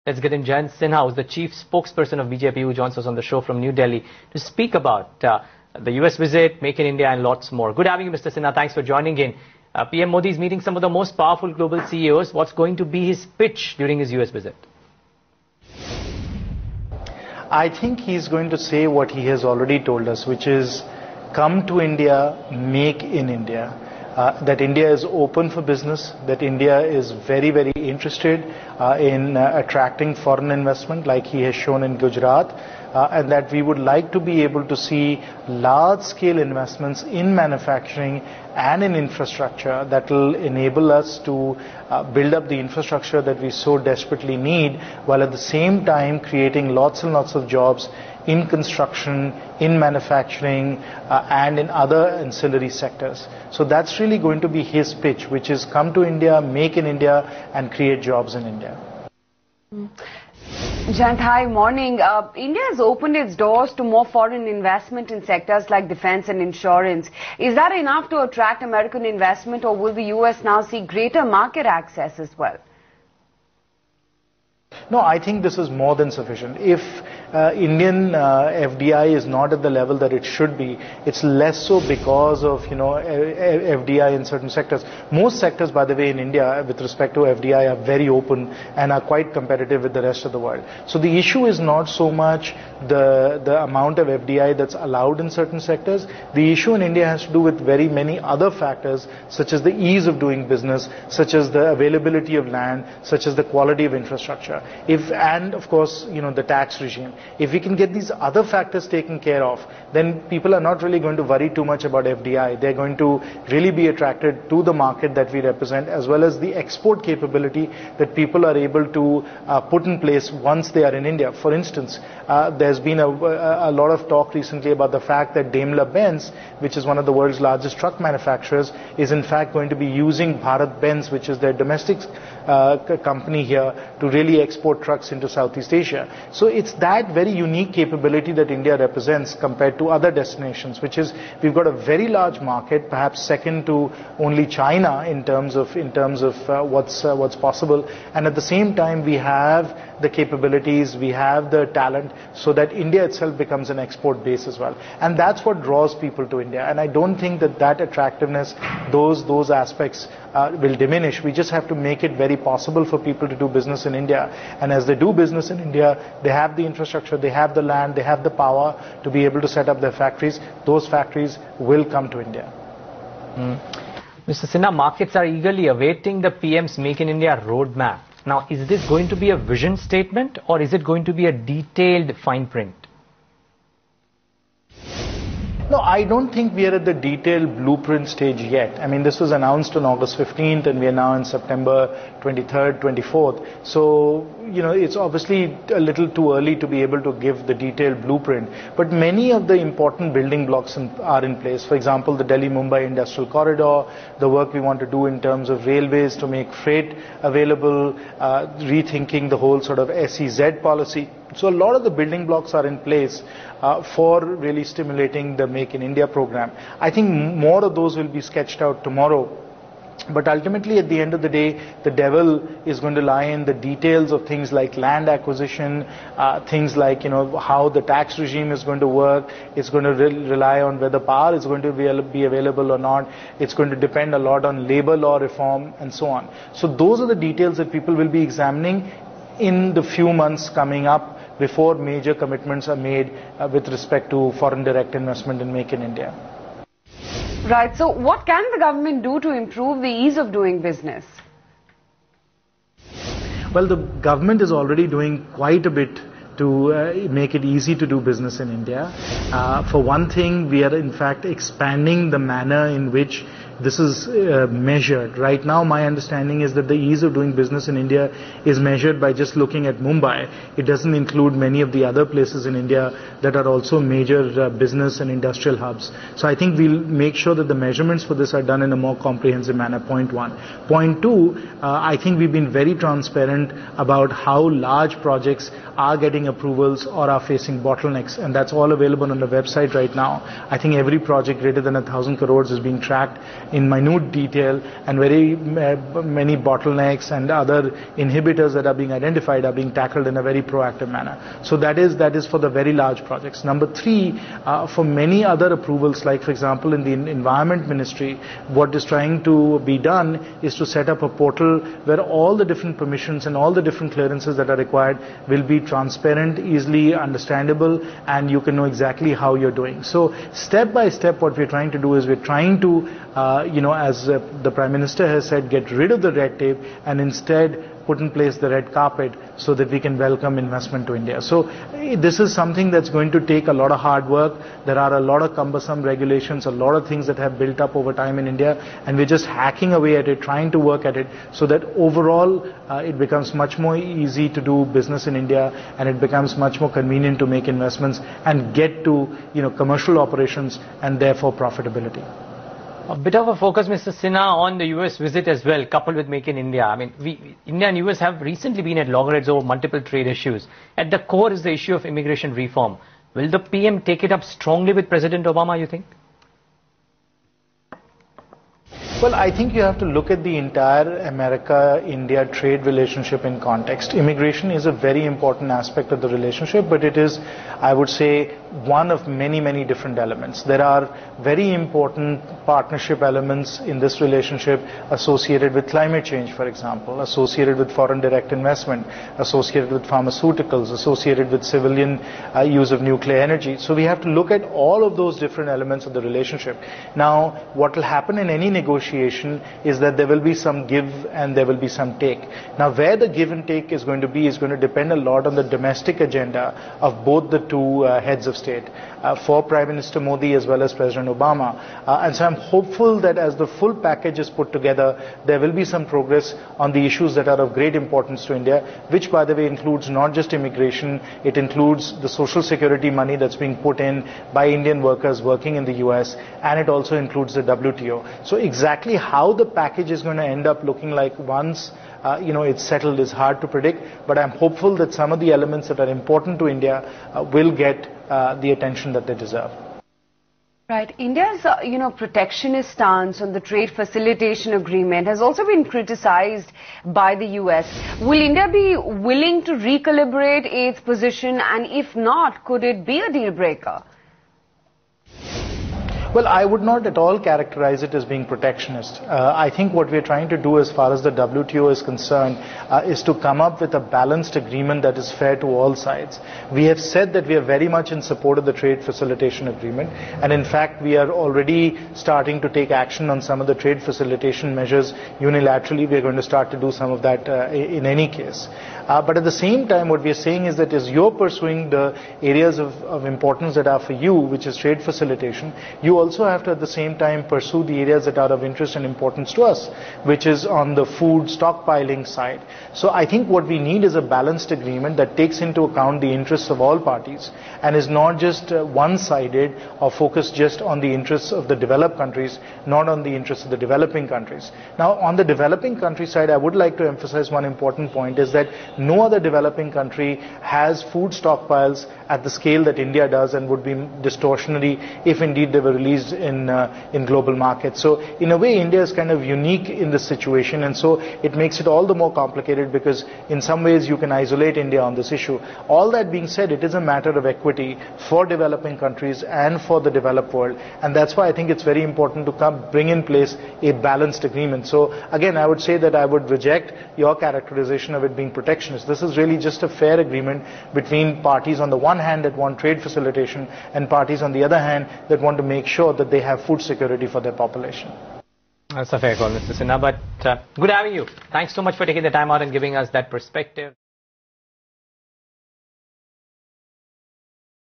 Let's get in Jayant Sinha, who's the chief spokesperson of BJP, who joins us on the show from New Delhi to speak about the US visit, Make in India and lots more. Good having you, Mr. Sinha. Thanks for joining in. PM Modi is meeting some of the most powerful global CEOs. What's going to be his pitch during his US visit? I think he's going to say what he has already told us, which is come to India, make in India. That India is open for business, that India is very, very interested in attracting foreign investment like he has shown in Gujarat, and that we would like to be able to see large-scale investments in manufacturing and in infrastructure that will enable us to build up the infrastructure that we so desperately need, while at the same time creating lots and lots of jobs in construction, in manufacturing, and in other ancillary sectors. So that's really going to be his pitch, which is come to India, make in India, and create jobs in India. Jayant, hi, morning. India has opened its doors to more foreign investment in sectors like defense and insurance. Is that enough to attract American investment, or will the US now see greater market access as well? No, I think this is more than sufficient. If Indian FDI is not at the level that it should be, it's less so because of, FDI in certain sectors. Most sectors, by the way, in India, with respect to FDI, are very open and are quite competitive with the rest of the world. So the issue is not so much the amount of FDI that's allowed in certain sectors. The issue in India has to do with very many other factors, such as the ease of doing business, such as the availability of land, such as the quality of infrastructure. And of course, the tax regime. If we can get these other factors taken care of, then people are not really going to worry too much about FDI. They're going to really be attracted to the market that we represent, as well as the export capability that people are able to put in place once they are in India. For instance, there's been a lot of talk recently about the fact that Daimler-Benz, which is one of the world's largest truck manufacturers, is in fact going to be using Bharat-Benz, which is their domestic company here, to really export trucks into Southeast Asia. So it's that very unique capability that India represents compared to other destinations, which is we've got a very large market, perhaps second to only China in terms of what's possible, and at the same time we have the capabilities, we have the talent, so that India itself becomes an export base as well. And that's what draws people to India. And I don't think that attractiveness, those aspects will diminish. We just have to make it very possible for people to do business in India. And as they do business in India, they have the infrastructure, they have the land, they have the power to be able to set up their factories. Those factories will come to India. Mr. Sinha, markets are eagerly awaiting the PM's Make in India roadmap. Now, is this going to be a vision statement, or is it going to be a detailed fine print? No, I don't think we are at the detailed blueprint stage yet. I mean, this was announced on August 15th and we are now in September 23rd, 24th. So, it's obviously a little too early to be able to give the detailed blueprint. But many of the important building blocks are in place. For example, the Delhi-Mumbai Industrial Corridor, the work we want to do in terms of railways to make freight available, rethinking the whole sort of SEZ policy. So a lot of the building blocks are in place for really stimulating the Make in India program. I think more of those will be sketched out tomorrow. But ultimately, at the end of the day, the devil is going to lie in the details of things like land acquisition, things like, how the tax regime is going to work. It's going to rely on whether power is going to be available or not. It's going to depend a lot on labor law reform and so on. So those are the details that people will be examining in the few months coming up before major commitments are made with respect to foreign direct investment in Make in India. Right. So what can the government do to improve the ease of doing business? Well, the government is already doing quite a bit to make it easy to do business in India. For one thing, we are in fact expanding the manner in which this is measured. Right now, my understanding is that the ease of doing business in India is measured by just looking at Mumbai. It doesn't include many of the other places in India that are also major business and industrial hubs. So I think we'll make sure that the measurements for this are done in a more comprehensive manner, point one. Point two, I think we've been very transparent about how large projects are getting approvals or are facing bottlenecks, and that's all available on the website right now. I think every project greater than 1,000 crores is being tracked in minute detail, and very many bottlenecks and other inhibitors that are being identified are being tackled in a very proactive manner. So that is for the very large projects. Number three, for many other approvals, like for example in the Environment Ministry, what is trying to be done is to set up a portal where all the different permissions and all the different clearances that are required will be transparent, easily understandable, and you can know exactly how you're doing. So step by step what we're trying to do is we're trying to, as the Prime Minister has said, get rid of the red tape and instead put in place the red carpet so that we can welcome investment to India. So this is something that's going to take a lot of hard work. There are a lot of cumbersome regulations, a lot of things that have built up over time in India, and we're just hacking away at it, trying to work at it so that overall it becomes much more easy to do business in India, and it becomes much more convenient to make investments and get to commercial operations and therefore profitability. A bit of a focus, Mr. Sinha, on the US visit as well, coupled with Make in India. I mean, India and US have recently been at loggerheads over multiple trade issues. At the core is the issue of immigration reform. Will the PM take it up strongly with President Obama, you think? Well, I think you have to look at the entire America-India trade relationship in context. Immigration is a very important aspect of the relationship, but it is, I would say, one of many, many different elements. There are very important partnership elements in this relationship associated with climate change, for example, associated with foreign direct investment, associated with pharmaceuticals, associated with civilian use of nuclear energy. So we have to look at all of those different elements of the relationship. Now, what will happen in any negotiation is that there will be some give and there will be some take. Now, where the give and take is going to depend a lot on the domestic agenda of both the two heads of state, for Prime Minister Modi as well as President Obama. And so I'm hopeful that as the full package is put together, there will be some progress on the issues that are of great importance to India, which by the way includes not just immigration, it includes the social security money that's being put in by Indian workers working in the US, and it also includes the WTO. So exactly how the package is going to end up looking like once it's settled is hard to predict, but I'm hopeful that some of the elements that are important to India will get the attention that they deserve. Right. India's, protectionist stance on the trade facilitation agreement has also been criticized by the US. Will India be willing to recalibrate its position, and if not, could it be a deal breaker? Well, I would not at all characterize it as being protectionist. I think what we're trying to do as far as the WTO is concerned is to come up with a balanced agreement that is fair to all sides. We have said that we are very much in support of the trade facilitation agreement, and in fact we are already starting to take action on some of the trade facilitation measures unilaterally. We are going to start to do some of that in any case. But at the same time, what we are saying is that as you're pursuing the areas of importance that are for you, which is trade facilitation, you also have to at the same time pursue the areas that are of interest and importance to us, which is on the food stockpiling side. So I think what we need is a balanced agreement that takes into account the interests of all parties and is not just one-sided or focused just on the interests of the developed countries, not on the interests of the developing countries. Now, on the developing country side, I would like to emphasize one important point is that no other developing country has food stockpiles at the scale that India does and would be distortionary if indeed they were released in global markets. So in a way, India is kind of unique in this situation, and so it makes it all the more complicated because in some ways you can isolate India on this issue. All that being said, it is a matter of equity for developing countries and for the developed world, and that's why I think it's very important to bring in place a balanced agreement. So again, I would say that I would reject your characterization of it being protectionist. This is really just a fair agreement between parties on the one hand that want trade facilitation and parties on the other hand that want to make sure that they have food security for their population. That's a fair call, Mr. Sinha, but good having you. Thanks so much for taking the time out and giving us that perspective.